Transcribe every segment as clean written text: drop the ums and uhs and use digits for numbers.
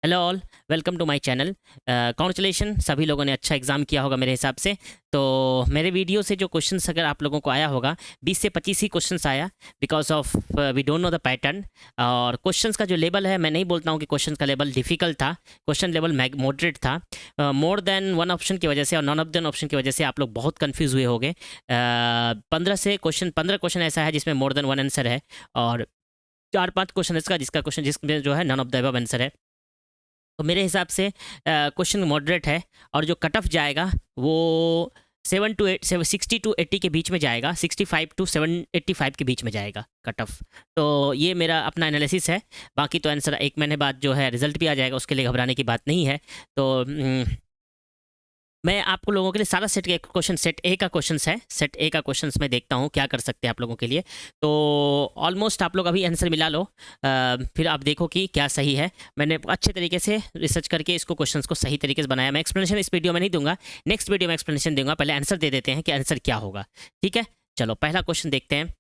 Hello all, welcome to my channel. Congratulation, सभी लोगों ने अच्छा एग्ज़ाम किया होगा मेरे हिसाब से। तो मेरे वीडियो से जो क्वेश्चंस अगर आप लोगों को आया होगा 20 से 25 ही क्वेश्चंस आया, because of we don't know the pattern. और क्वेश्चंस का जो लेवल है, मैं नहीं बोलता हूँ कि क्वेश्चन का लेवल डिफिकल्ट था, क्वेश्चन लेवल मॉडरेट था। मोर देन वन ऑप्शन की वजह से और नॉन ऑफ देन ऑप्शन की वजह से आप लोग बहुत कन्फ्यूज़ हुए होंगे। 15 क्वेश्चन ऐसा है जिसमें मोर देन वन आंसर है, और 4-5 क्वेश्चन जिसका क्वेश्चन जिसमें जो है none of the above answer है। तो मेरे हिसाब से क्वेश्चन मॉडरेट है, और जो कट ऑफ जाएगा वो 60 टू 80 के बीच में जाएगा, 65 टू 85 के बीच में जाएगा कट ऑफ। तो ये मेरा अपना एनालिसिस है। बाकी तो आंसर 1 महीने बाद जो है रिजल्ट भी आ जाएगा, उसके लिए घबराने की बात नहीं है। तो मैं आपको लोगों के लिए सारा सेट का क्वेश्चन, सेट ए का क्वेश्चन है, सेट ए का क्वेश्चन मैं देखता हूँ क्या कर सकते हैं आप लोगों के लिए। तो ऑलमोस्ट आप लोग अभी आंसर मिला लो, फिर आप देखो कि क्या सही है। मैंने अच्छे तरीके से रिसर्च करके इसको क्वेश्चंस को सही तरीके से बनाया। मैं एक्सप्लेनेशन इस वीडियो में नहीं दूंगा, नेक्स्ट वीडियो में एक्सप्लेनेशन दूंगा। पहले आंसर दे देते हैं कि आंसर क्या होगा, ठीक है। चलो पहला क्वेश्चन देखते हैं।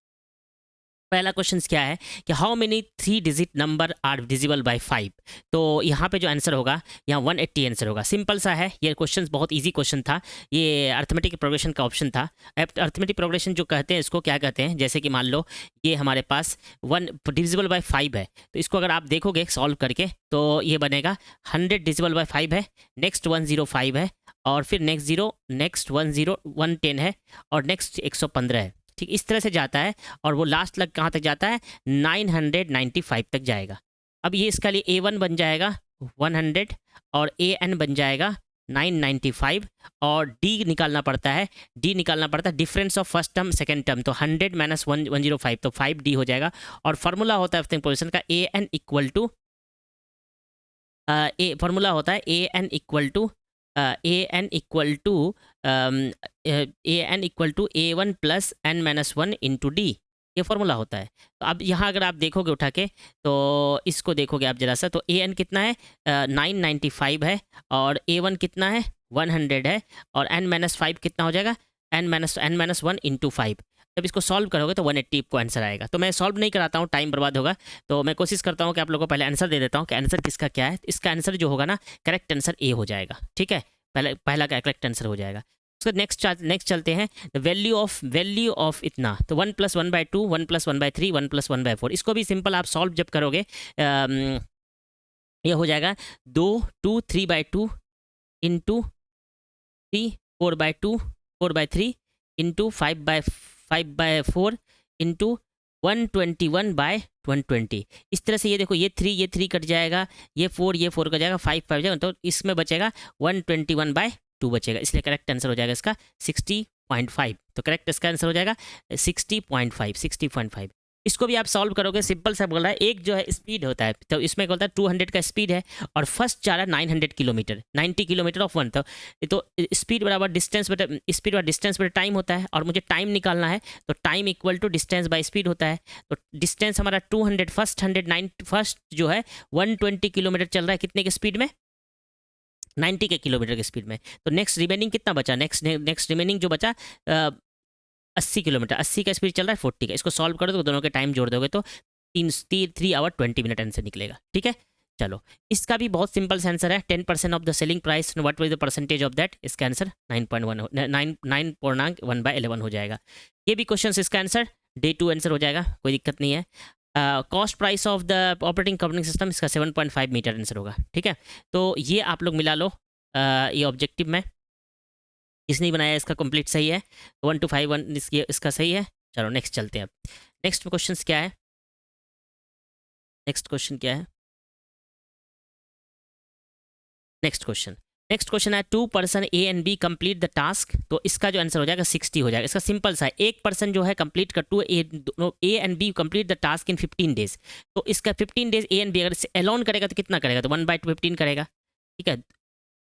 पहला क्वेश्चन क्या है कि how many 3 digit number are divisible by 5। तो यहाँ पे जो आंसर होगा, यहाँ 180 आंसर होगा। सिंपल सा है ये क्वेश्चन, बहुत इजी क्वेश्चन था। ये अर्थमेटिक प्रोग्रेशन का ऑप्शन था। अर्थमेटिक प्रोग्रेशन जो कहते हैं, इसको क्या कहते हैं, जैसे कि मान लो ये हमारे पास 1 डिजिबल बाय 5 है, तो इसको अगर आप देखोगे सॉल्व करके तो ये बनेगा 100 डिजिबल बाय 5 है, नेक्स्ट 105 है, और फिर नेक्स्ट 0, नेक्स्ट 110 है, और नेक्स्ट 115 है। ठीक इस तरह से जाता है, और वो लास्ट लग कहाँ तक जाता है, 995 तक जाएगा। अब ये इसका लिए A1 बन जाएगा 100, और AN बन जाएगा 995, और D निकालना पड़ता है। D निकालना पड़ता है difference of first term second term, तो 100 माइनस 105, तो 5D हो जाएगा। और फार्मूला होता है फिफ्थ पोजीशन का AN इक्वल टू फार्मूला होता है AN equal to AN equal to AN equal to A1 plus N minus 1 into D, ये फार्मूला होता है। तो अब यहाँ अगर आप देखोगे उठा के, तो इसको देखोगे आप जरा सा, तो AN कितना है, 995 है, और A1 कितना है, 100 है, और N माइनस 5 कितना हो जाएगा, N माइनस 1 इंटू 5। जब इसको सॉल्व करोगे तो 180 को आंसर आएगा। तो मैं सॉल्व नहीं कराता हूँ, टाइम बर्बाद होगा। तो मैं कोशिश करता हूँ कि आप लोगों को पहले आंसर दे देता हूँ कि आंसर किसका क्या है। इसका आंसर जो होगा ना, करेक्ट आंसर ए हो जाएगा, ठीक है। पहला का करेक्ट आंसर हो जाएगा। उसका नेक्स्ट चलते हैं। वैल्यू ऑफ इतना, तो 1 + 1/2, 1 + 1/3, 1 + 1/4। इसको भी सिंपल आप सॉल्व जब करोगे, ये हो जाएगा 2 3/2 इंटू 3 4/2 4/3 इंटू 5/4 इंटू 121/120। इस तरह से ये देखो, ये 3 कट जाएगा, ये 4 कट जाएगा, 5 जाएगा, तो इसमें बचेगा 121/2 बचेगा। इसलिए करेक्ट आंसर हो जाएगा इसका 60.5। तो करेक्ट इसका आंसर हो जाएगा 60.5। इसको भी आप सॉल्व करोगे, सिंपल सा बोल रहा है। एक जो है स्पीड होता है, तो इसमें क्या होता है, 200 का स्पीड है, और फर्स्ट जा रहा है 900 किलोमीटर, 90 किलोमीटर ऑफ 1। तो स्पीड बराबर डिस्टेंस बटा स्पीड बटा डिस्टेंस बटा टाइम होता है, और मुझे टाइम निकालना है, तो time equal to distance by speed होता है। तो डिस्टेंस हमारा 200, फर्स्ट जो है 120 किलोमीटर चल रहा है, कितने के स्पीड में, 90 के किलोमीटर की स्पीड में। तो नेक्स्ट रिमेनिंग कितना बचा, नेक्स्ट रिमेनिंग जो बचा 80 किलोमीटर, 80 का स्पीड चल रहा है, 40 का। इसको सॉल्व करो तो दोनों के टाइम जोड़ दोगे तो 3 आवर 20 मिनट आंसर निकलेगा, ठीक है। चलो इसका भी बहुत सिंपल सा आंसर है। 10% of the selling price, what was the percentage of that. इसका आंसर 9.1 हो जाएगा। ये भी क्वेश्चन, इसका आंसर डे 2 आंसर हो जाएगा, कोई दिक्कत नहीं है। Cost price of the operating company system, इसका 7.5 मीटर आंसर होगा, ठीक है। तो ये आप लोग मिला लो, ये ऑब्जेक्टिव में इसने बनाया, इसका कंप्लीट सही है। 1 to 5 1 इसका सही है। चलो नेक्स्ट चलते हैं। अब नेक्स्ट क्वेश्चन क्या है, नेक्स्ट क्वेश्चन क्या है, नेक्स्ट क्वेश्चन है 2 person A and B complete the task. तो इसका जो आंसर हो जाएगा 60 हो जाएगा। इसका सिंपल सा है, एक पर्सन जो है कंप्लीट कर, A and B complete the task in 15 days. तो इसका 15 डेज A and B अगर एलोन करेगा तो कितना करेगा, तो 1/15 करेगा, ठीक है।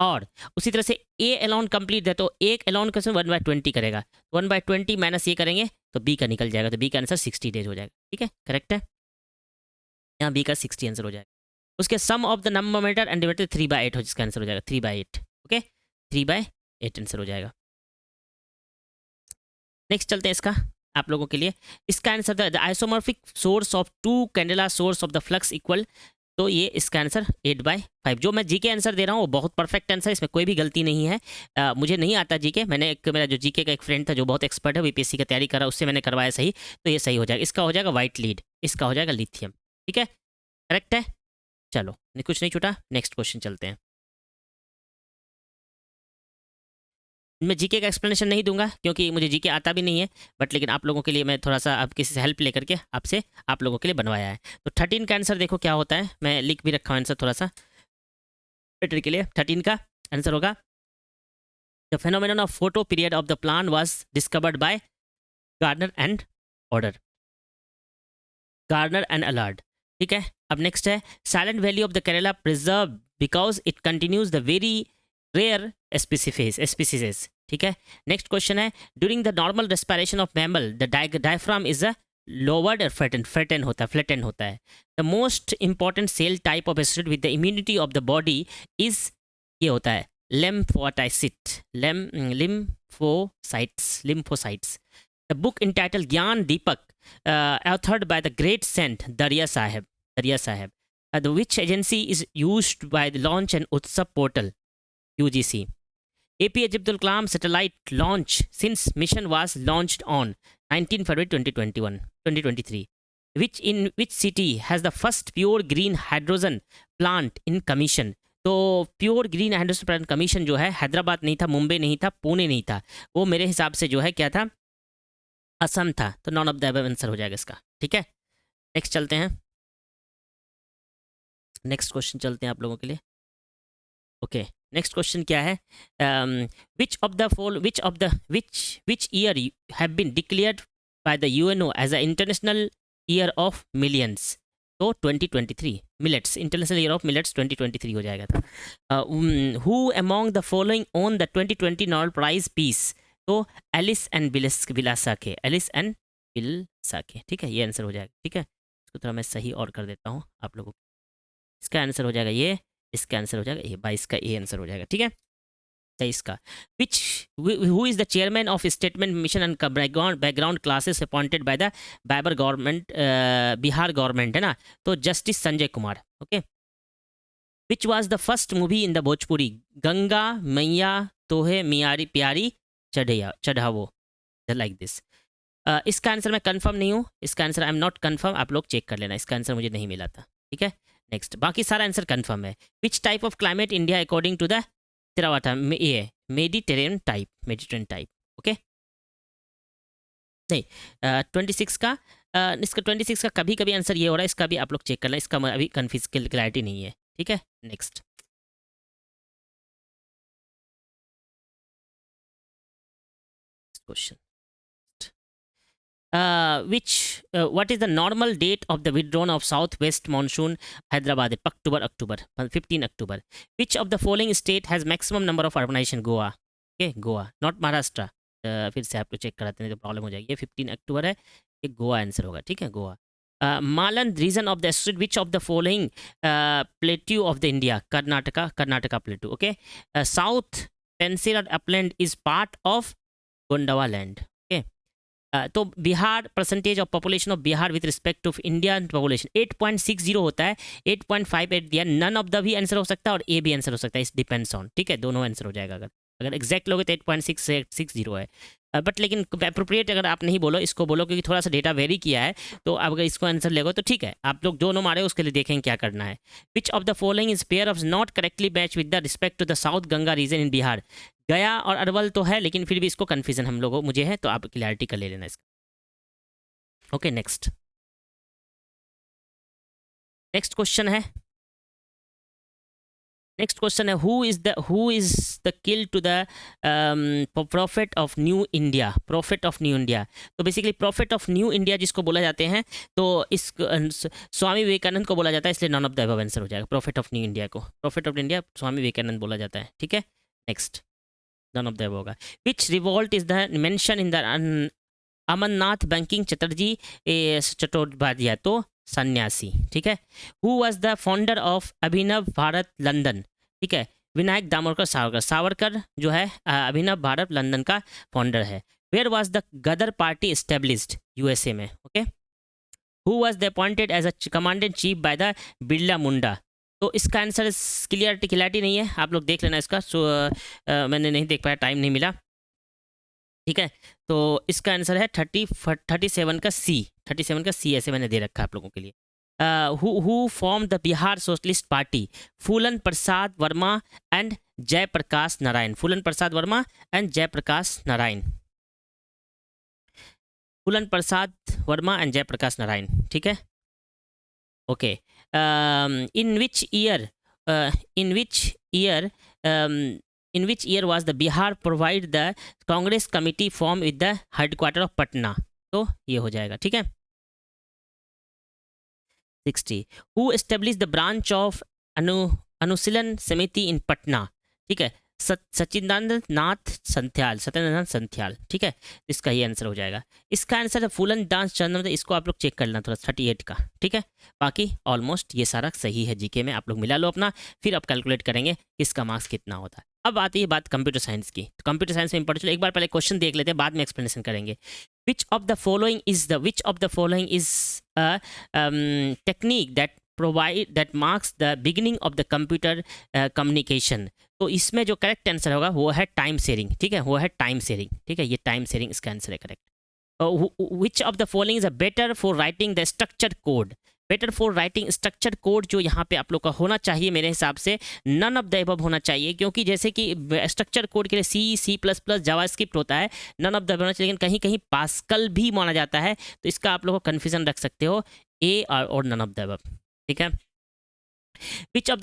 और उसी तरह से ए अलाउन कंप्लीट है, तो एक अलाउन क्वेश्चन 1/20 करेगा, 1/20 माइनस ये करेंगे तो बी का निकल जाएगा, तो बी का आंसर 60 डेज हो जाएगा, ठीक है, करेक्ट है। यहाँ बी का 60 आंसर हो जाएगा। उसके सम ऑफ द नंबरमीटर एंड डिवाइडेड 3/8 हो, जिसका आंसर हो जाएगा 3/8, ओके, 3/8 आंसर हो जाएगा। नेक्स्ट चलते हैं इसका आप लोगों के लिए। इसका answer the isomorphic source of 2 candela source of the flux equal. तो ये इसका आंसर 8/5। जो मैं जीके आंसर दे रहा हूँ वो बहुत परफेक्ट आंसर, इसमें कोई भी गलती नहीं है। मुझे नहीं आता जीके, मैंने मेरा जो जीके का एक फ्रेंड था जो बहुत एक्सपर्ट है, बीपीएससी की तैयारी कर रहा है, उससे मैंने करवाया सही, तो ये सही हो जाएगा। इसका हो जाएगा वाइट लीड, इसका हो जाएगा लिथियम। ठीक है, करेक्ट है। चलो कुछ नहीं छूटा, नेक्स्ट क्वेश्चन चलते हैं। मैं जीके का एक्सप्लेनेशन नहीं दूंगा क्योंकि मुझे जीके आता भी नहीं है, बट लेकिन आप लोगों के लिए मैं थोड़ा सा अब किसी से हेल्प लेकर के आपसे आप लोगों के लिए बनवाया है। तो 13 का आंसर देखो क्या होता है, मैं लिख भी रखा हूँ आंसर थोड़ा सा बेटर के लिए। 13 का आंसर होगा the phenomenon of photoperiod of the plant was discovered by Gardner and order, Gardner and Allard. ठीक है, अब नेक्स्ट है silent valley of the Kerala preserve because it continues the very rare species. ठीक है, next question है during the normal respiration of mammal the diaphragm is a lowered और flatten होता है। The most important cell type of acid with the immunity of the body is, ये होता है lymphocytes. The book entitled ज्ञान दीपक authored by the great saint Darya Sahib, the which agency is used by the launch and Utsav portal UGC. APJ Abdul Kalam satellite launch since mission was launched on 19 February 2023. Which city has the first pure green hydrogen plant in commission? तो pure green hydrogen plant commission जो है हैदराबाद नहीं था, मुंबई नहीं था, पुणे नहीं था, वो मेरे हिसाब से जो है क्या था, असम था। तो non of the above answer हो जाएगा इसका। ठीक है, नेक्स्ट चलते हैं, नेक्स्ट क्वेश्चन चलते हैं आप लोगों के लिए। ओके, नेक्स्ट क्वेश्चन क्या है, which year have been declared by the UNO as a international year of millions? तो 2023 millets, international year of millets 2023 हो जाएगा था। Who among the following won the 2020 Nobel prize peace? तो Ales and Bialiatski, Ales and Bialiatski. ठीक है, ये answer हो जाएगा। ठीक है, इसको थोड़ा मैं सही और कर देता हूँ आप लोगों को। इसका आंसर हो जाएगा ये, इसका आंसर हो जाएगा ये, 22 का ये आंसर हो जाएगा। ठीक है, 23 का who is the chairman of statement mission and background classes appointed by the Bihar government, Bihar government है ना, तो justice Sanjay Kumar. Okay, which was the first movie in the Bhojpuri? Ganga Maiyya Tohe मियारी प्यारी चढ़ावो, लाइक दिस। इसका आंसर मैं कंफर्म नहीं हूँ, इसका answer I am not confirm, आप लोग चेक कर लेना, इसका आंसर मुझे नहीं मिला था। ठीक है, नेक्स्ट, बाकी सारा आंसर कंफर्म है। Which type of climate India according to the तिरावाटा, ये मेडिटेरियन टाइप। ओके, नहीं 26 का, इसका 26 का कभी कभी आंसर ये हो रहा है, इसका भी आप लोग चेक कर लें, इसका अभी कन्फ्यूज क्लैरिटी नहीं है। ठीक है, next question, what is the normal date of the withdrawal of southwest monsoon Hyderabad? October 15 October. Which of the following state has maximum number of urbanization? Goa. Okay, Goa, not Maharashtra. फिर से आपको check कराते हैं तो problem हो जाएगी। ये 15 अक्टूबर है, ये गोवा आंसर होगा। ठीक है, गोवा। मालन region of the state which of the following plateau of the India? Karnataka plateau. Okay, south peninsular upland is part of Gondwana land. तो Bihar, percentage of population of Bihar with respect to Indian population 8.60 होता है, 8.58 दिया। None of the भी answer हो सकता है और ए भी आंसर हो सकता है, इस डिपेंड्स ऑन। ठीक है, दोनों आंसर हो जाएगा। अगर एग्जैक्ट लोगे तो 8.660 है, बट लेकिन अप्रोप्रिएट अगर आप नहीं बोलो, इसको बोलो क्योंकि थोड़ा सा डेटा वेरी किया है, तो आप अगर इसको आंसर लेगो तो ठीक है। आप लोग दोनों मारे उसके लिए देखेंगे क्या करना है। Which of the following is pair of not correctly match with the respect to the south Ganga region in Bihar? Gaya और अरवल तो है, लेकिन फिर भी इसको कन्फ्यूजन हम लोगों मुझे है, तो आप क्लैरिटी कर ले लेना इसका। ओके, नेक्स्ट क्वेश्चन है, who is the kill to the prophet of new India? तो basically prophet of new India जिसको बोला जाते हैं, तो इस स्वामी विवेकानंद को बोला जाता है, इसलिए none of the above answer हो जाएगा। प्रॉफिट ऑफ न्यू इंडिया को prophet of India Swami Vivekananda बोला जाता है। ठीक है, next, none of the above होगा। Which revolt is the mention in the Amarnath Bankim Chattopadhyay? तो सन्यासी। ठीक है, who was the founder of Abhinav Bharat London? ठीक है, विनायक दामोदर सावरकर जो है अभिनव भारत लंदन का फाउंडर है। Where was the Gadar party established? USA में। Okay, who was the appointed as a commander in chief by the Birsa Munda. तो इसका आंसर क्लियरिटी नहीं है, आप लोग देख लेना इसका। सो मैंने नहीं देख पाया, टाइम नहीं मिला, ठीक है। तो इसका आंसर है 37 का सी, 37 का सी ऐसे मैंने दे रखा है आप लोगों के लिए। Who form the Bihar socialist party? Phulan Prasad Verma and Jayaprakash Narayan. Phulan Prasad Verma and Jayaprakash Narayan. Phulan Prasad Verma and Jayaprakash Narayan, ठीक है, okay. In which year in which year was the Bihar provide the Congress committee formed with the headquarter of Patna? तो ये हो जाएगा, ठीक है। 60 who established the branch of अनुशीलन समिति in Patna? ठीक है, सचिदानंद नाथ संथ्याल, सत्येंद्र नाथ संथ्याल, ठीक है। इसका ये आंसर हो जाएगा। इसका आंसर है फूलन दास चंद्र, इसको आप लोग चेक कर लेना थोड़ा, 38 का, ठीक है। बाकी ऑलमोस्ट ये सारा सही है जीके में, आप लोग मिला लो अपना, फिर आप कैलकुलेट करेंगे इसका मार्क्स कितना होता है। अब आती है बात कंप्यूटर साइंस की। तो कंप्यूटर साइंस में इंपॉर्टेंट, एक बार पहले क्वेश्चन देख लेते हैं, बाद में एक्सप्लेनेशन करेंगे। which of the following is a technique that marks the beginning of the computer communication? तो इसमें जो करेक्ट आंसर होगा वो है टाइम शेयरिंग, ठीक है, वो है टाइम शेयरिंग, ठीक है, ये टाइम शेयरिंग इसका आंसर है correct. Which of the following is a better for writing the structure code? Better for writing structure code जो यहाँ पे आप लोग का होना चाहिए मेरे हिसाब से नन ऑफ द एबव होना चाहिए, क्योंकि जैसे कि स्ट्रक्चर कोड के लिए C++ जावास्क्रिप्ट होता है, नन ऑफ द होना चाहिए, लेकिन कहीं कहीं पास्कल भी माना जाता है, तो इसका आप लोग को कन्फ्यूजन रख सकते हो, ए और नन ऑफ द एबव, ठीक है। which of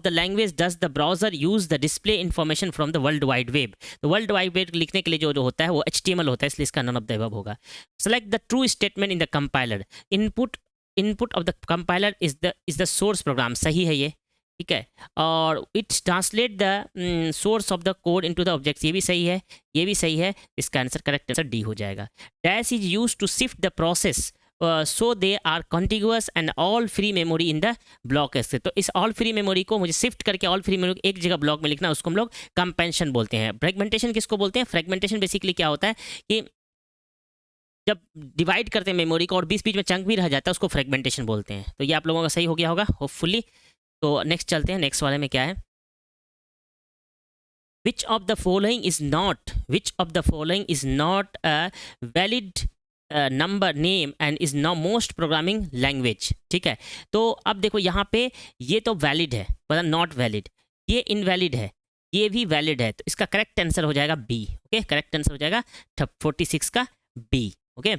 the language does the browser use the display information from the world wide web? तो वर्ल्ड वाइड वेब लिखने के लिए जो होता है वो HTML होता है, इसलिए इसका नन ऑफ द एबव होगा। select the true statement in the compiler. input of the compiler is the source program, सही है ये, ठीक है। और it translate the source of the code into the objects, ये भी सही है, ये भी सही है, इसका आंसर करेक्ट आंसर डी हो जाएगा। Dash is use to shift the process so they are contiguous and all free memory in the block. तो इस ऑल फ्री मेमोरी को मुझे शिफ्ट करके ऑल फ्री मेमोरी एक जगह ब्लॉक में लिखना, उसको हम लोग कंपेंशन बोलते हैं। फ्रेगमेंटेशन किसको बोलते हैं? फ्रेगमेंटेशन बेसिकली क्या होता है कि जब डिवाइड करते हैं मेमोरी को और बीच बीच में चंक भी रह जाता है, उसको फ्रेगमेंटेशन बोलते हैं। तो ये आप लोगों का सही हो गया होगा होपफुली। तो नेक्स्ट चलते हैं, नेक्स्ट वाले में क्या है? which of the following is not a valid number name and is know most programming language, ठीक है। तो अब देखो यहाँ पे ये तो वैलिड है, मतलब नॉट वैलिड, ये इनवैलिड है, ये भी वैलिड है, तो इसका करेक्ट आंसर हो जाएगा बी, ओके, करेक्ट आंसर हो जाएगा 46 का B, okay.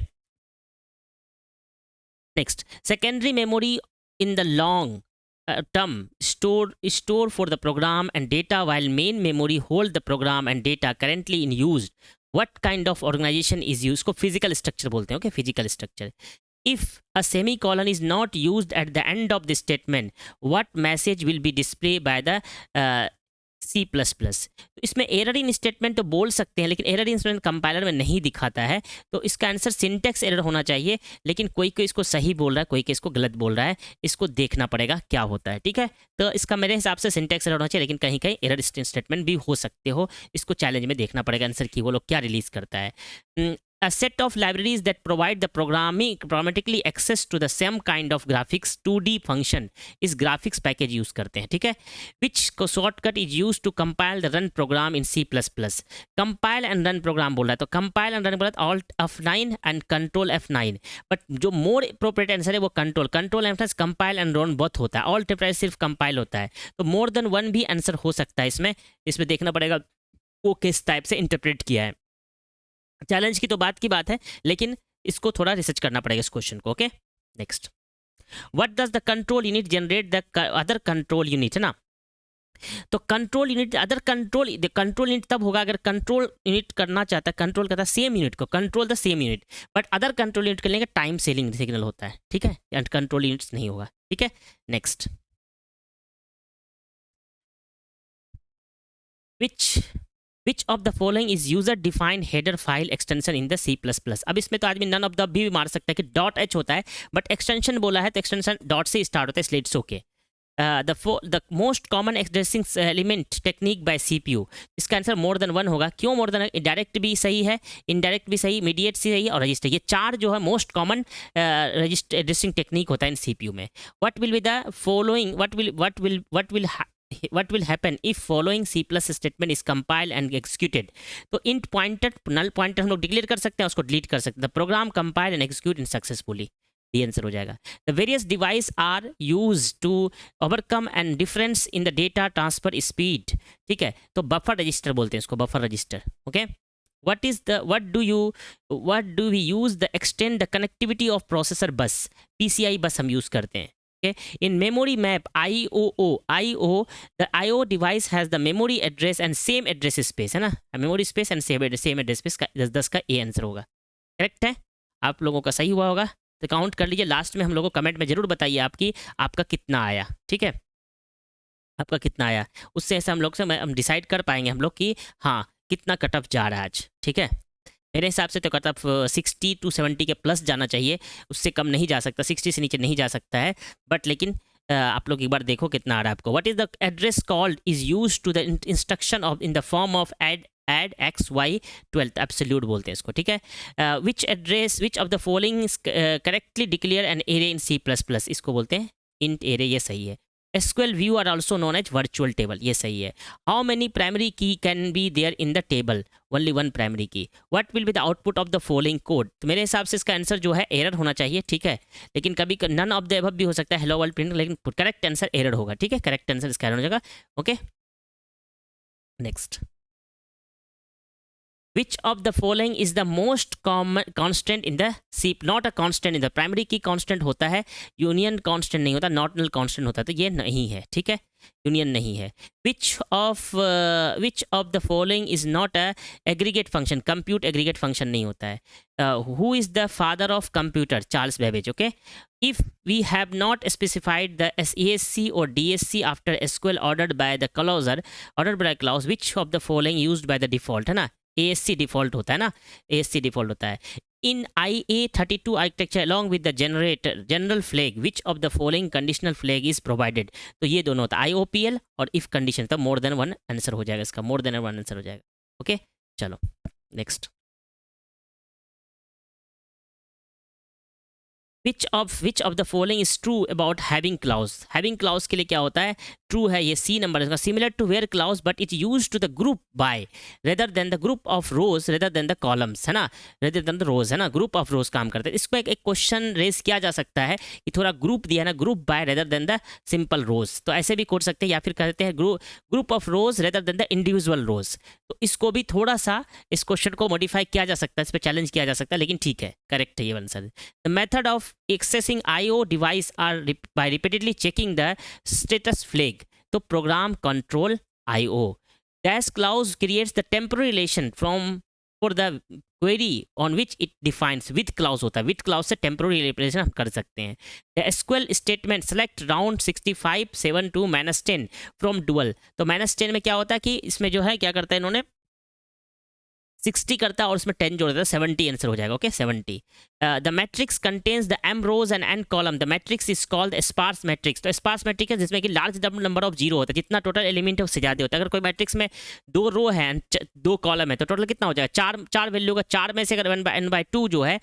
Next, secondary memory in the long term store for the program and data while main memory hold the program and data currently in use. What kind of organization is used? को physical structure बोलते हैं, okay, physical structure. If a semicolon is not used at the end of the statement, what message will be displayed by the C++? तो इसमें error in statement तो बोल सकते हैं, लेकिन एरर इन स्टेटमेंट कंपाइलर में नहीं दिखाता है, तो इसका आंसर सिंटेक्स एरर होना चाहिए, लेकिन कोई कोई इसको सही बोल रहा है, कोई कोई इसको गलत बोल रहा है, इसको देखना पड़ेगा क्या होता है, ठीक है। तो इसका मेरे हिसाब से सिंटेक्स एरर होना चाहिए, लेकिन कहीं कहीं एरर स्टेटमेंट भी हो सकते हो, इसको चैलेंज में देखना पड़ेगा आंसर की वो लोग क्या रिलीज करता है। A set of libraries that provide the programmatically access to the same kind of graphics 2D function is graphics package use करते हैं, ठीक है। Which shortcut is used to compile the run program in C++? Compile and run program बोल रहा है, तो compile and run बोला है Alt F9 and Control F9, but जो मोर appropriate आंसर है वो Control F9 compile and run both होता है, Alt F9 सिर्फ compile होता है, तो more than one भी आंसर हो सकता है इसमें देखना पड़ेगा वो किस टाइप से इंटरप्रेट किया है। चैलेंज की तो बात की बात है, लेकिन इसको थोड़ा रिसर्च करना पड़ेगा इस क्वेश्चन को, okay. Next, what does the control unit generate the other control unit, है ना। तो control unit other control unit तब होगा अगर कंट्रोल यूनिट करना चाहता है, कंट्रोल करता है सेम यूनिट को, control the same unit, but other control unit कर लेंगे टाइम सेलिंग सिग्नल होता है, ठीक है, एंड कंट्रोल यूनिट्स नहीं होगा, ठीक है। Next, Which of the following is user defined header file extension in the C++? अब इसमें तो आदमी नन ऑफ द भी मार सकता है कि .h होता है, बट एक्सटेंशन बोला है तो एक्सटेंशन डॉट से स्टार्ट होता है, इसलिए it's okay. The most common addressing element technique by CPU. इसका आंसर मोर देन वन होगा। क्यों मोर देन? डायरेक्ट भी सही है, इनडायरेक्ट भी सही, मीडिएट सही है और रजिस्टर। ये चार जो है most common register addressing technique होता है इन सीपीयू में। What will be the following, what will happen if following C plus statement is compiled and executed? तो int pointer null pointer हम लोग डिक्लेयर कर सकते हैं, उसको डिलीट कर सकते हैं। The program compile and execute in successfully, ये आंसर हो जाएगा। The various device are used to overcome and difference in the data transfer speed, ठीक है। तो बफर रजिस्टर बोलते हैं इसको, buffer register. Okay, what do we use the extend the connectivity of processor bus? PCI बस हम use करते हैं। In memory map IO, the IO device has the memory address and same address space, है ना, memory space and same address space का 10 का A answer होगा। Correct है, आप लोगों का सही हुआ होगा तो काउंट कर लीजिए। लास्ट में हम लोगों को कमेंट में जरूर बताइए आपका कितना आया, ठीक है, आपका कितना आया। उससे ऐसा हम डिसाइड कर पाएंगे हम लोग कि हाँ कितना कट ऑफ जा रहा है आज, ठीक है। मेरे हिसाब से तो कट ऑफ 60 to 70 के प्लस जाना चाहिए, उससे कम नहीं जा सकता, 60 से नीचे नहीं जा सकता है। बट लेकिन आप लोग एक बार देखो कितना आ रहा है आपको। What is the address called is use to the instruction of in the form of add X Y 12, absolute बोलते हैं इसको, ठीक है। Which of the following correctly declare an array in C++, इसको बोलते हैं इंट एरे, ये सही है। SQL view are also known as virtual table, ये सही है। How many primary key can be there in the table? Only one primary key. What will be the output of the following code? तो मेरे हिसाब से इसका answer जो है एरर होना चाहिए, ठीक है। लेकिन कभी नन ऑफ द अबव भी हो सकता है, हेलो वर्ल्ड प्रिंट, लेकिन करेक्ट आंसर एरर होगा, ठीक है। करेक्ट आंसर इसका एरर हो जाएगा। Okay, next. Which of the following is the most common constant in the C? Not a constant in the primary key constant होता है, union constant नहीं होता, not null constant होता है, तो ये नहीं है, ठीक है, यूनियन नहीं है। which of the following is not a aggregate function? compute aggregate function नहीं होता है। who is the father of computer? Charles Babbage. Okay, if we have not specified the ASC or DSC after SQL ordered by the clause, which of the following used by the default, है ना, ASC default होता है ना, ASC default होता है। इन IA32 architecture along with the general flag which of the following conditional flag is provided? तो ये दोनों होता है, IOPL और इफ कंडीशन, तो मोर देन वन आंसर हो जाएगा इसका, मोर देन वन आंसर हो जाएगा। ओके, चलो next. Which of the following is true about having clause? Having clause के लिए क्या होता है? ट्रू है, ये सी नंबर इसका। Similar to where clause but it use to the group by rather than the group of rows rather than the columns, है ना, रेदर देन द रोज, है ना, ग्रुप ऑफ रोज काम करते हैं। इसको एक क्वेश्चन रेज किया जा सकता है कि थोड़ा ग्रुप दिया है ना, group by rather than the simple rows, तो ऐसे भी कोड सकते हैं, या फिर कहते हैं group of rows rather than the individual rows. तो इसको भी थोड़ा सा इस क्वेश्चन को मॉडिफाई किया जा सकता है, इस पर चैलेंज किया जा सकता है, लेकिन ठीक है, करेक्ट है ये answer. The method of accessing IO device are by repeatedly checking the status flag, तो program control IO। dash clause creates the temporary relation for the query on which it defines। with clause होता है, with clause से temporary relation हम कर सकते हैं। the SQL statement select round 65 72 -10 from dual, तो -10 में क्या होता है कि इसमें जो है क्या करता है इन्होंने 60 करता है और उसमें 10 जोड़ देता है, 70 आंसर हो जाएगा। Okay, 70। The matrix contains the m rows and n column, the matrix is called sparse matrix. तो स्पार्स मैट्रिक्स है जिसमें कि लार्ज नंबर ऑफ जीरो होता है, जितना टोटल एलिमेंट है उससे ज़्यादा होता है। अगर कोई मैट्रिक्स में 2 रो है 2 कॉलम है तो टोटल कितना हो जाएगा? 4 वैल्यू का, 4 में से अगर 1/n/2 जो है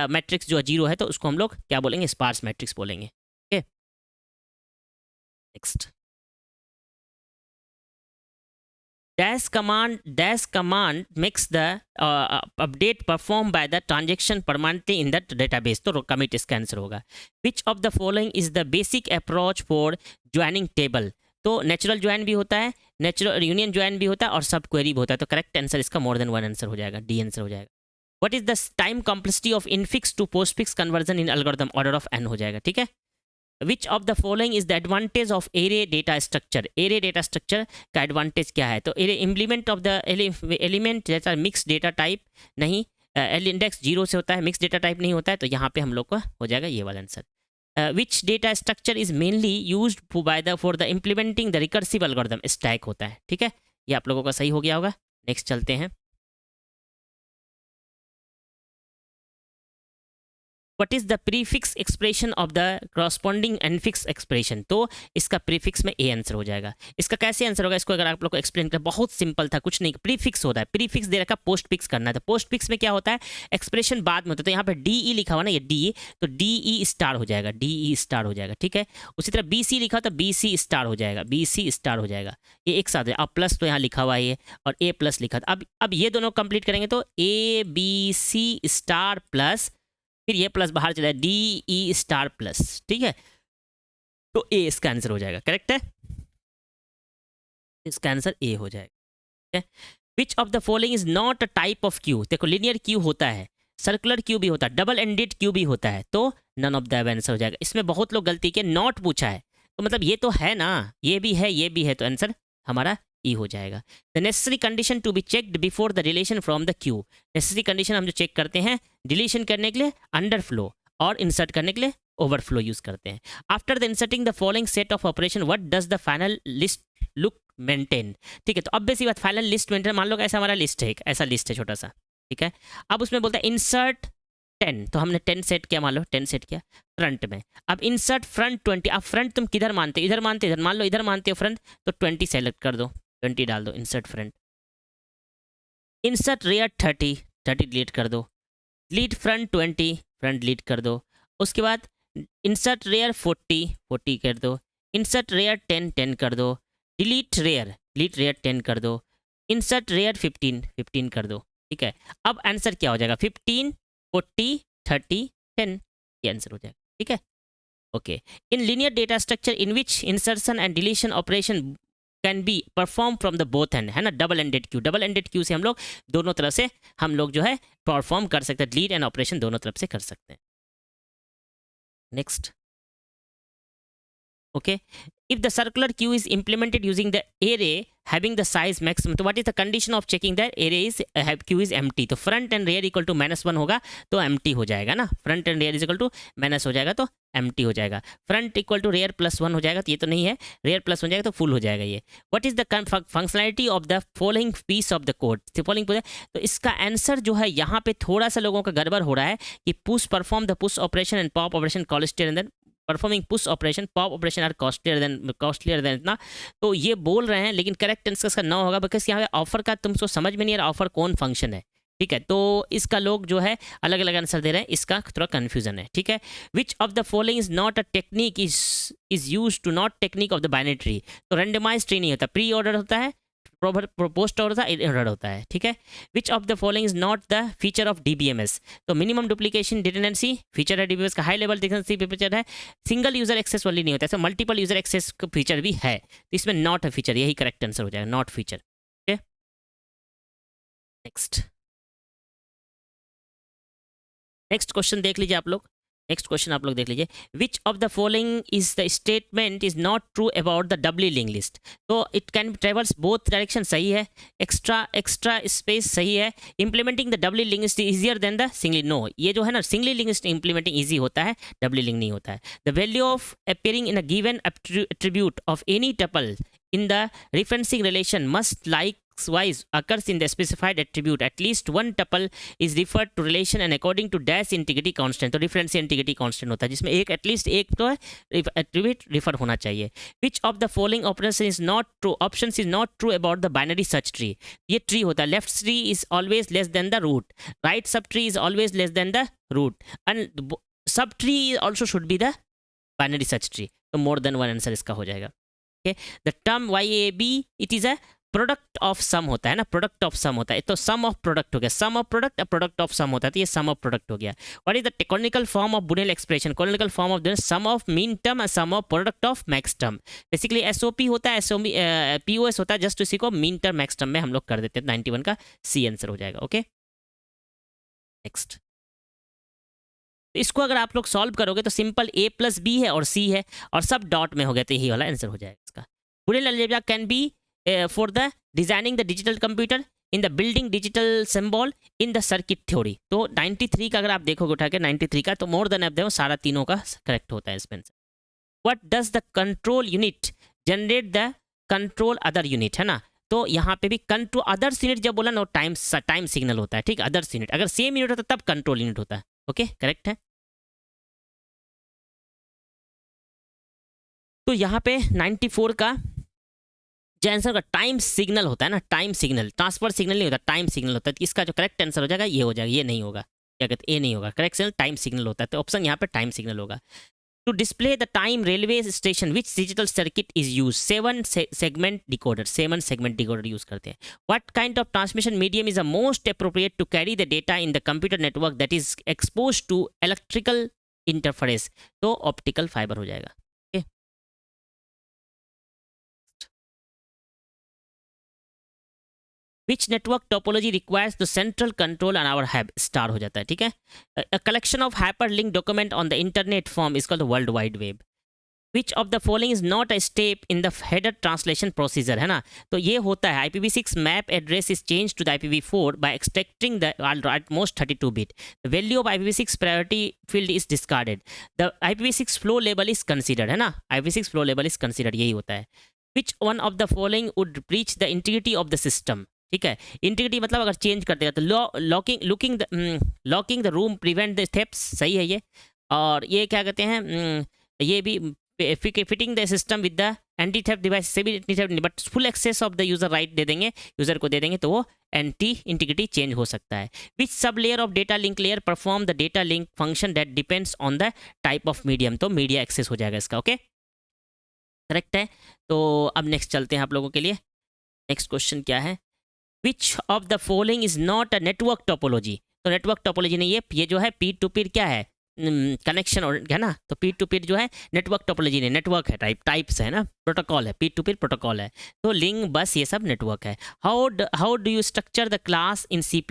मैट्रिक्स जो है जीरो है, तो उसको हम लोग क्या बोलेंगे? स्पार्स मैट्रिक्स बोलेंगे। Okay, next. dash command makes the update performed by the transaction permanently in that database, तो commit इसका आंसर होगा। which of the following is the basic approach for joining table? तो नेचुरल ज्वाइन भी होता है, natural union join भी होता है और सब क्वेरी भी होता है, तो करेक्ट आंसर इसका मोर देन वन आंसर हो जाएगा, डी आंसर हो जाएगा। What is the time complexity of infix to postfix conversion in algorithm? Order of n हो जाएगा, ठीक है। Which of the following is the advantage of array data structure? Array data structure का advantage क्या है? तो array implement of the element जैसा mix data type नहीं, इंडेक्स 0 से होता है, मिक्स डेटा टाइप नहीं होता है, तो यहाँ पे हम लोग का हो जाएगा ये वाला answer. Which data structure is mainly use for the implementing the recursive algorithm? Stack होता है, ठीक है, ये आप लोगों का सही हो गया होगा। नेक्स्ट चलते हैं। What is the prefix expression of the corresponding infix expression. तो इसका प्रीफिक्स में ए आंसर हो जाएगा। इसका कैसे आंसर होगा, इसको अगर आप लोग को एक्सप्लेन करें, बहुत सिंपल था, कुछ नहीं, प्रीफिक्स होता है, प्रीफिक्स दे रखा, पोस्ट फिक्स करना है। तो पोस्ट फिक्स में क्या होता है, एक्सप्रेशन बाद में होता है। तो यहाँ पे डी ई लिखा हुआ ना, ये डी, तो डी ई स्टार हो जाएगा, डी ई स्टार हो जाएगा, ठीक है। उसी तरह बी सी लिखा तो बी सी स्टार हो जाएगा, बी सी स्टार हो जाएगा। ये एक साथ है। अब प्लस तो यहाँ लिखा हुआ है ये, और ए प्लस लिखा था। अब ये दोनों कंप्लीट करेंगे तो A B C star plus, फिर ये प्लस बाहर चला, डी ई स्टार प्लस, ठीक है। तो ए इसका आंसर हो जाएगा, करेक्ट है, इसका आंसर ए हो जाएगा। Which of the following is not a type of Q. देखो लिनियर क्यू होता है, सर्कुलर क्यू भी होता है, डबल एंडेड क्यू भी होता है, तो none of the above answer हो जाएगा। इसमें बहुत लोग गलती के नॉट पूछा है, तो मतलब ये तो है ना, ये भी है, ये भी है, तो आंसर हमारा ई हो जाएगा। The necessary condition to be checked before the relation from the queue. Necessary condition हम जो चेक करते हैं डिलीशन करने के लिए अंडरफ्लो, और इंसर्ट करने के लिए ओवरफ्लो यूज करते हैं। After the inserting the following set of operation what does the final list look maintain. ठीक है, तो अब बेसिक बात, फाइनल लिस्ट मेंटेन, मान लो ऐसा हमारा लिस्ट है, एक ऐसा लिस्ट है छोटा सा, ठीक है। अब उसमें बोलता है इंसर्ट 10, तो हमने 10 सेट किया, मान लो 10 सेट किया फ्रंट में। अब इंसर्ट फ्रंट 20, अब फ्रंट तुम किधर मानते हो, इधर मानते हो, इधर मान लो इधर मानते हो फ्रंट, तो 20 सेलेक्ट कर दो, 20 डाल दो, insert front. Insert rear 30, 30 delete कर दो, डिलीट फ्रंट 20, फ्रंट डिलीट कर दो। उसके बाद इंसर्ट रेयर 40, 40 कर दो, इंसर्ट रेयर 10, 10 कर दो, डिलीट रेयर 10 कर दो, इंसर्ट रेयर 15, 15 कर दो, ठीक है। अब आंसर क्या हो जाएगा, 15, 40, 30, 10, ये आंसर हो जाएगा, ठीक है। Okay, in linear data structure in which insertion and deletion operation can be perform from the both and, है ना, double ended queue, double ended queue से हम लोग दोनों तरफ से हम लोग जो है परफॉर्म कर सकते हैं, डिलीट एंड ऑपरेशन दोनों तरफ से कर सकते हैं। Next, okay, if the circular queue is implemented using the array having the size maximum, तो what is the condition of checking that array is queue is empty, तो front and rear equal to -1 होगा तो empty हो जाएगा ना, front and rear is equal to minus हो जाएगा तो empty हो जाएगा, front equal to rear +1 हो जाएगा तो ये तो नहीं है, rear +1 हो जाएगा तो full हो जाएगा ये। what is the functionality of the following piece of the code, तो इसका आंसर जो है यहाँ पे थोड़ा सा लोगों का गड़बड़ हो रहा है कि push perform the push operation and pop operation costlier and then performing push operation, pop operation are costlier than इतना, तो ये बोल रहे हैं, लेकिन करेक्ट आंसर इसका ना होगा, बिकॉज यहाँ पे ऑफर का तुमको समझ में नहीं आ रहा, ऑफर कौन फंक्शन है, ठीक है। तो इसका लोग जो है अलग अलग आंसर दे रहे हैं, इसका थोड़ा कंफ्यूजन है, ठीक है। Which of the following is not a technique is use to not technique of the binary tree, तो रेंडमाइज ट्री नहीं होता, प्री ऑर्डर होता है, पोस्ट ऑर्डर होता है, ठीक है। Which of the following is not the feature of DBMS, तो मिनिमम डुप्लीकेशन डिपेंडेंसी फीचर है डीबीएमएस का, हाई लेवल डिपेंडेंसी फीचर है, सिंगल यूजर एक्सेस वाली नहीं होता है, मल्टीपल यूजर एक्सेस का फीचर भी है, तो इसमें नॉट है फीचर, यही करेक्ट आंसर हो जाएगा, नॉट फीचर, ठीक है। नेक्स्ट क्वेश्चन देख लीजिए आप लोग, नेक्स्ट क्वेश्चन आप लोग देख लीजिए, which of the following is the statement is not true about the doubly linked list, तो it can travels both direction, सही है, एक्स्ट्रा स्पेस सही है, implementing the doubly linked list easier than the singly, no, ये जो है ना singly linked list implementing easy होता है, डबली लिंक नहीं होता है। The value of appearing in a given attribute of any tuple in the referencing relation must likewise occurs in the specified attribute, at least one tuple is referred to relation and according to dash integrity constant, तो reference integrity constant होता है जिसमें एक at least एक तो attribute refer होना चाहिए। which of the following operation is not true, options is not true about the binary search tree, ये ट्री होता है, left tree is always less than the root, right sub tree is always less than the root and sub tree also should be the binary search tree, तो more than one answer इसका हो जाएगा। Okay, the term YAB it is a product of sum होता है ना, product of sum होता है, तो सम ऑफ प्रोडक्ट हो गया, sum of product product of sum होता है, तो ये सम ऑफ प्रोडक्ट हो गया। What is the canonical form of बुनेल expression, canonical form of sum of min term and sum of product of max term, basically SOP होता है, POS होता है, जस्ट इसी को मीन टर्म मैक्स टर्म में हम लोग कर देते हैं, 91 का सी आंसर हो जाएगा। ओके, नेक्स्ट, इसको अगर आप लोग सॉल्व करोगे तो सिंपल a प्लस बी है और c है और सब डॉट में हो गया, तो यही वाला आंसर हो जाएगा इसका। Boolean algebra can be for the designing the digital computer in the building digital symbol in the circuit theory, तो 93 का अगर आप देखोगे उठा के 93 का, तो मोर देन अब सारा तीनों का करेक्ट होता है इसमें। What does the control unit generate the control other unit, है ना, तो यहाँ पे भी कंट्रोल अदर्स यूनिट जब बोला ना टाइम सिग्नल होता है, ठीक, अदर्स यूनिट अगर सेम यूनिट होता है तब कंट्रोल यूनिट होता है। ओके, करेक्ट है। तो यहाँ पे 94 का जो आंसर का टाइम सिग्नल होता है ना, टाइम सिग्नल, ट्रांसफर सिग्नल नहीं होता, टाइम सिग्नल होता है। तो इसका जो करेक्ट आंसर हो जाएगा ये हो जाएगा, ये नहीं होगा, क्या कहते हैं, ए नहीं होगा, करेक्ट सिग्नल टाइम सिग्नल होता है। तो ऑप्शन यहाँ पे टाइम सिग्नल होगा। To display the time railway station which digital circuit is use, 7 segment decoder, 7 segment decoder use करते हैं। What kind of transmission medium is the most appropriate to carry the data in the computer network that is expose to electrical interference, तो optical fibre हो जाएगा। Which network topology requires the central control on our hub, star हो जाता है, ठीक है। A collection of hyperlink document on the internet form is called world wide web. Which of the following is not a step in the header translation procedure, है ना। तो ये होता है IPv6 map address is change to the IPv4 by extracting the at most 32 bit. The value of IPv6 priority field is discarded. The IPv6 flow level is considered, है ना, IPv6 flow level is considered, यही होता है। Which one of the following would breach the integrity of the system, ठीक है। Integrity मतलब अगर change कर देगा तो locking the room prevent the thefts, सही है ये। और ये क्या कहते हैं, ये भी fitting the system with the anti theft device से भी anti theft, but full access of the user right दे देंगे, यूजर को दे देंगे, तो वो एंटी इंटीग्रिटी चेंज हो सकता है। Which sub layer of data link layer perform the data link function that depends on the type of medium, तो मीडिया एक्सेस हो जाएगा इसका, ओके, करेक्ट है। तो अब नेक्स्ट चलते हैं आप लोगों के लिए। नेक्स्ट क्वेश्चन क्या है, which of the following is not a network topology. तो नेटवर्क टोपोलॉजी नहीं, ये जो है पीर टू पीर क्या है, कनेक्शन, और है ना, तो पीर टू पीर जो है नेटवर्क टोपोलॉजी नहीं, नेटवर्क है, टाइप्स है ना, प्रोटोकॉल है, पीर टू पीर प्रोटोकॉल है। तो लिंक बस ये सब नेटवर्क है। How do you structure the class in C++,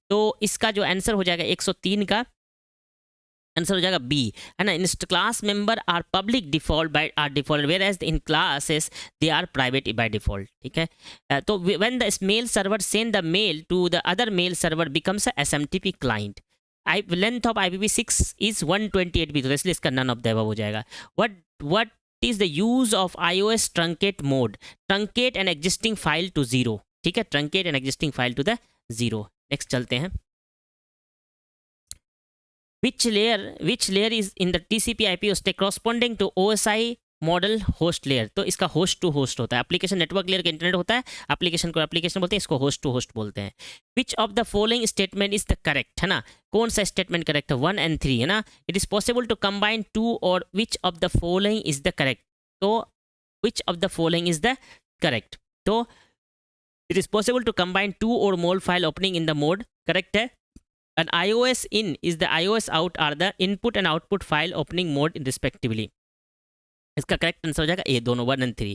तो इसका जो आंसर हो जाएगा 103 का आंसर हो जाएगा बी, है ना। In class member are public default by are default whereas in classes they are private by default, ठीक है। तो when the mail server send the mail to the other mail server becomes a SMTP client. Length of IPv6 is 128 bit, तो इसलिए इसका none of the above हो जाएगा। What is the use of iOS truncate mode, truncate an existing file to 0, ठीक है, truncate an existing file to the 0। Next चलते हैं। which layer is in the TCP/IP stack corresponding to OSI model host layer, तो इसका host to host होता है। Application network layer का internet होता है, एप्लीकेशन को एप्लीकेशन बोलते हैं, इसको होस्ट टू होस्ट बोलते हैं। विच of the following statement is the correct, है ना, कौन सा स्टेटमेंट करेक्ट है, 1 and 3, है ना। It is possible to combine 2 or which of the following is the correct, तो which of the following is the correct, तो it is possible to combine 2 or more file opening in the mode, correct है। An iOS in is the iOS out are the input and output file opening mode respectively. इसका correct answer हो जाएगा ए, दोनों 1 and 3।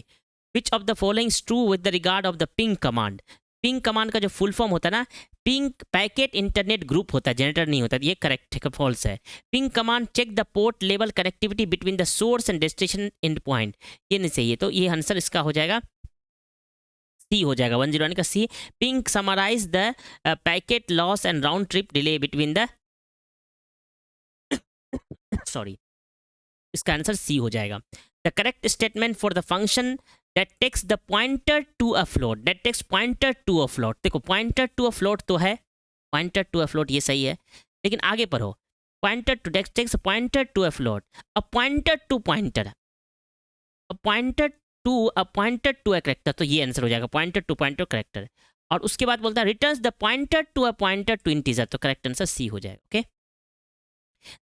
Which of the following is true with the regard of the ping command? Ping command का जो full form होता है ना, ping packet internet group होता है, जनरेटर नहीं होता, ये करेक्ट है, फॉल्स है। Ping command check the port level connectivity between the source and destination end point, ये नहीं सही है, तो ये आंसर इसका हो जाएगा सी हो जाएगा, 101 का C. Ping summarise the packet loss and round trip delay between the sorry, इसका आंसर सी हो जाएगा। The correct statement for the function that takes the pointer to a float, that takes pointer to a float, देखो pointer to a float तो है, pointer to a float ये सही है, लेकिन आगे पढ़ो, pointer to text pointer to a float, a pointer to pointer, a pointer to a character, तो ये आंसर हो जाएगा पॉइंटर टू पॉइंटर करेक्टर। और उसके बाद बोलता है returns the pointer to integer, तो करेक्ट आंसर सी हो जाएगा, okay.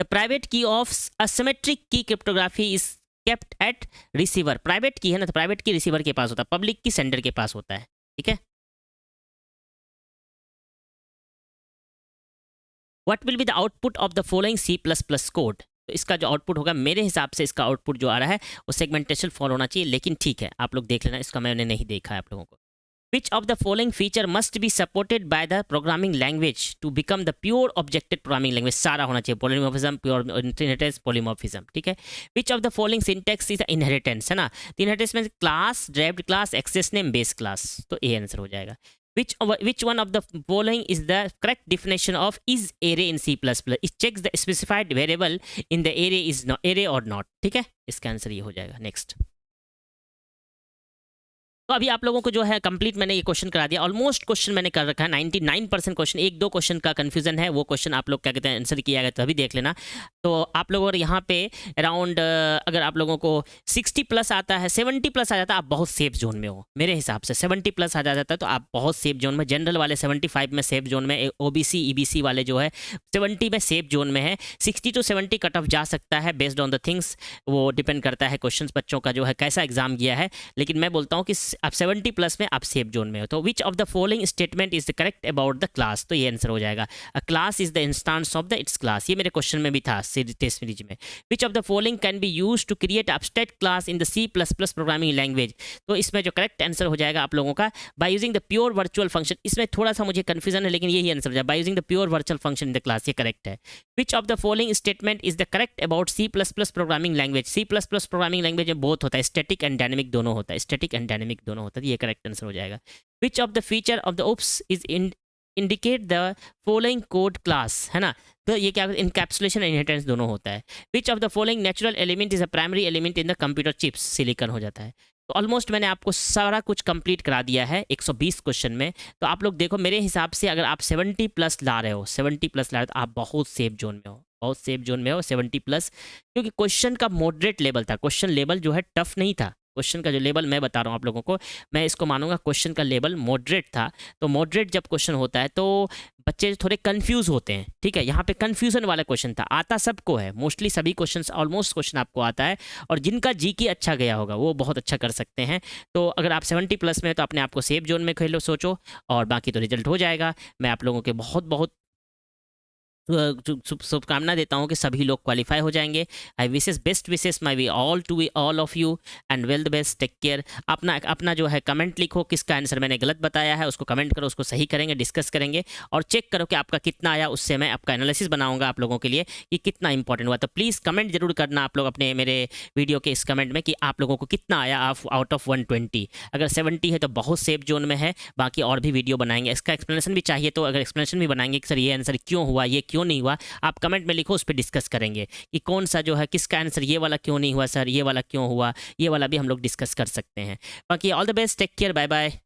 The private key of asymmetric key cryptography is kept at receiver, private key है ना, तो प्राइवेट की रिसीवर के पास होता है, पब्लिक की सेंडर के पास होता है, ठीक है। What will be the output of the following C++ code, तो इसका जो आउटपुट होगा मेरे हिसाब से इसका आउटपुट जो आ रहा है वो सेगमेंटेशन फॉलो होना चाहिए, लेकिन ठीक है आप लोग देख लेना, इसका मैंने नहीं देखा है आप लोगों को। Which of the following feature must be supported by the programming language to become the pure objected programming language, सारा होना चाहिए, पॉलीमॉर्फिज्म, प्योर इनहेरिटेंस, पॉलीमॉर्फिज्म, ठीक है। Which of the following syntax is inheritance, है ना, इनहेरिटेंस में class, derived class, access name, base class, तो A answer हो जाएगा। Which one of the following is the correct definition of is array in C++? It checks the specified variable in the array is not array or not, ठीक है, इसका answer ये हो जाएगा। Next तो अभी आप लोगों को जो है कंप्लीट मैंने ये क्वेश्चन करा दिया, ऑलमोस्ट क्वेश्चन मैंने कर रखा है 99% क्वेश्चन। एक दो क्वेश्चन का कंफ्यूजन है, वो क्वेश्चन आप लोग क्या कहते हैं आंसर किया गया, तभी देख लेना। तो आप लोगों को यहाँ पे अराउंड अगर आप लोगों को 60 प्लस आता है, 70 प्लस आ जाता है, आप बहुत सेफ जोन में हो मेरे हिसाब से। 70 प्लस आ जाता है तो आप बहुत सेफ जोन में, जनरल वाले 75 में सेफ जोन में, ओबीसी ईबीसी वाले जो है 70 में सेफ जोन में है। 60 टू 70 कट ऑफ जा सकता है बेस्ड ऑन द थिंग्स, वो डिपेंड करता है क्वेश्चन बच्चों का जो है कैसा एग्जाम गया है। लेकिन मैं बोलता हूँ कि आप 70 प्लस में आप सेफ जोन में हो। तो which of the following statement is the correct about the class, तो ये आंसर हो जाएगा। A class is the instance of the its class, ये मेरे क्वेश्चन में भी था टेस्ट सीरीज में। Which of the following can be use to create abstract class in the C++ programming language, तो इसमें जो करेक्ट आंसर हो जाएगा आप लोगों का by using the pure virtual function. इसमें थोड़ा सा मुझे कंफ्यूजन है लेकिन यही आंसर हो जाएगा, by using the pure virtual function in the class, ये करेक्ट है। Which of the following statement is the correct about C++ programming language, C++ programming language में बहुत होता है, स्टैटिक एंड डायनेमिक दोनों होता है, स्टैटिक एंड डायनेमिक दोनों होता है, ये करेक्ट आंसर हो जाएगा। Which of the feature of the OOPs is indicate the following code class, है ना, तो ये क्या इनकैप्सुलेशन एंड इनहेरिटेंस दोनों होता है। Which of the following natural element is a primary element in the computer chips, silicon हो जाता है। तो ऑलमोस्ट मैंने आपको सारा कुछ कंप्लीट करा दिया है 120 क्वेश्चन में। तो आप लोग देखो मेरे हिसाब से अगर आप 70 प्लस ला रहे हो, 70 प्लस ला रहे हो तो आप बहुत सेफ जोन में हो, बहुत सेफ जोन में हो 70 प्लस, क्योंकि क्वेश्चन का मॉडरेट लेवल था, क्वेश्चन लेवल जो है टफ नहीं था। क्वेश्चन का जो लेवल मैं बता रहा हूँ आप लोगों को, मैं इसको मानूंगा क्वेश्चन का लेवल मॉडरेट था। तो मॉडरेट जब क्वेश्चन होता है तो बच्चे थोड़े कंफ्यूज होते हैं, ठीक है। यहाँ पे कंफ्यूजन वाला क्वेश्चन था, आता सबको है, मोस्टली सभी क्वेश्चन, ऑलमोस्ट क्वेश्चन आपको आता है, और जिनका जीके अच्छा गया होगा वो बहुत अच्छा कर सकते हैं। तो अगर आप 70 प्लस में तो अपने आप को सेफ जोन में खेलो, सोचो, और बाकी तो रिजल्ट हो जाएगा। मैं आप लोगों के बहुत बहुत शुभकामना देता हूँ कि सभी लोग क्वालिफाई हो जाएंगे। I wishes best wishes my we all of you and well the best, take care. अपना जो है कमेंट लिखो, किसका आंसर मैंने गलत बताया है उसको कमेंट करो, उसको सही करेंगे, डिस्कस करेंगे, और चेक करो कि आपका कितना आया, उससे मैं आपका एनालिसिस बनाऊंगा आप लोगों के लिए कि कितना इंपॉर्टेंट हुआ। तो प्लीज़ कमेंट जरूर करना आप लोग अपने मेरे वीडियो के इस कमेंट में कि आप लोगों को कितना आया आउट ऑफ 120। अगर 70 है तो बहुत सेफ जोन में है, बाकी और भी वीडियो बनाएंगे, इसका एक्सप्लेनेशन भी चाहिए तो अगर एक्सप्लेनेशन भी बनाएंगे कि सर ये आंसर क्यों हुआ, ये क्यों नहीं हुआ, आप कमेंट में लिखो, उस पर डिस्कस करेंगे कि कौन सा जो है किसका आंसर ये वाला क्यों नहीं हुआ सर, ये वाला क्यों हुआ, ये वाला भी हम लोग डिस्कस कर सकते हैं। बाकी all the best, take care, bye bye.